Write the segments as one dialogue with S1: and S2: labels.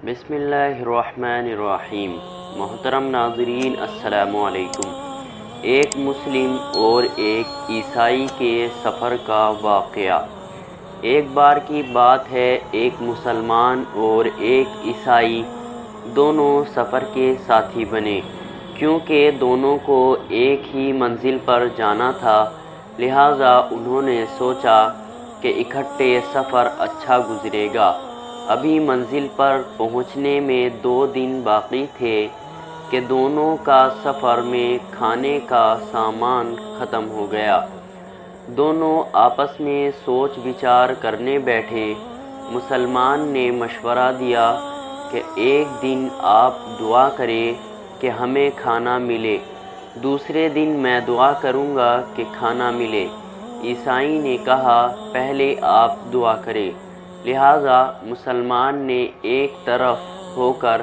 S1: بسم اللہ الرحمن الرحیم۔ محترم ناظرین السلام علیکم۔ ایک مسلم اور ایک عیسائی کے سفر کا واقعہ۔ ایک بار کی بات ہے، ایک مسلمان اور ایک عیسائی دونوں سفر کے ساتھی بنے، کیونکہ دونوں کو ایک ہی منزل پر جانا تھا، لہٰذا انہوں نے سوچا کہ اکٹھے سفر اچھا گزرے گا۔ ابھی منزل پر پہنچنے میں 2 دن باقی تھے کہ دونوں کا سفر میں کھانے کا سامان ختم ہو گیا۔ دونوں آپس میں سوچ بچار کرنے بیٹھے۔ مسلمان نے مشورہ دیا کہ ایک دن آپ دعا کریں کہ ہمیں کھانا ملے، دوسرے دن میں دعا کروں گا کہ کھانا ملے۔ عیسائی نے کہا پہلے آپ دعا کریں۔ لہٰذا مسلمان نے ایک طرف ہو کر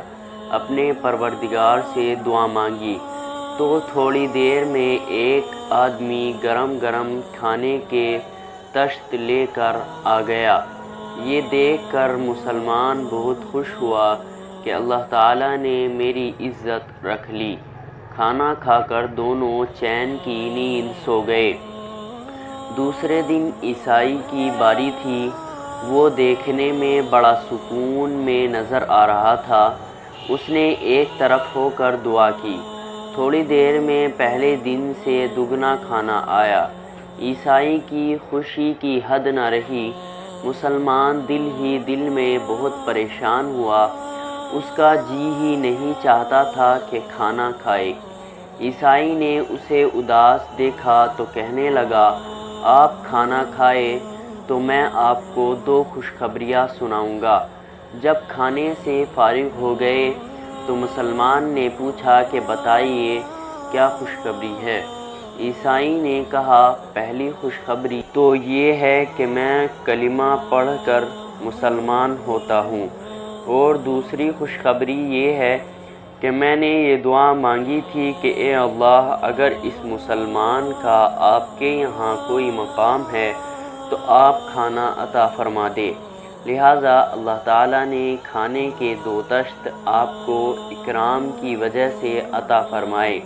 S1: اپنے پروردگار سے دعا مانگی تو تھوڑی دیر میں ایک آدمی گرم گرم کھانے کے طشت لے کر آ گیا۔ یہ دیکھ کر مسلمان بہت خوش ہوا کہ اللہ تعالیٰ نے میری عزت رکھ لی۔ کھانا کھا کر دونوں چین کی نیند سو گئے۔ دوسرے دن عیسائی کی باری تھی۔ وہ دیکھنے میں بڑا سکون میں نظر آ رہا تھا۔ اس نے ایک طرف ہو کر دعا کی۔ تھوڑی دیر میں پہلے دن سے دگنا کھانا آیا۔ عیسائی کی خوشی کی حد نہ رہی۔ مسلمان دل ہی دل میں بہت پریشان ہوا۔ اس کا جی ہی نہیں چاہتا تھا کہ کھانا کھائے۔ عیسائی نے اسے اداس دیکھا تو کہنے لگا، آپ کھانا کھائے تو میں آپ کو 2 خوشخبریاں سناؤں گا۔ جب کھانے سے فارغ ہو گئے تو مسلمان نے پوچھا کہ بتائیے کیا خوشخبری ہے؟ عیسائی نے کہا پہلی خوشخبری تو یہ ہے کہ میں کلمہ پڑھ کر مسلمان ہوتا ہوں، اور دوسری خوشخبری یہ ہے کہ میں نے یہ دعا مانگی تھی کہ اے اللہ، اگر اس مسلمان کا آپ کے یہاں کوئی مقام ہے تو آپ کھانا عطا فرما دے۔ لہٰذا اللہ تعالیٰ نے کھانے کے 2 طشت آپ کو اکرام کی وجہ سے عطا فرمائے۔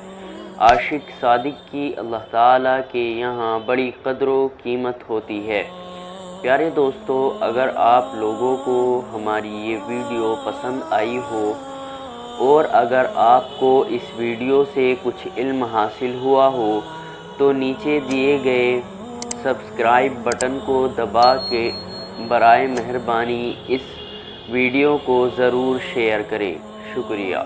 S1: عاشق صادق کی اللہ تعالیٰ کے یہاں بڑی قدر و قیمت ہوتی ہے۔ پیارے دوستو، اگر آپ لوگوں کو ہماری یہ ویڈیو پسند آئی ہو اور اگر آپ کو اس ویڈیو سے کچھ علم حاصل ہوا ہو تو نیچے دیے گئے سبسکرائب بٹن کو دبا کے برائے مہربانی اس ویڈیو کو ضرور شیئر کریں۔ شکریہ۔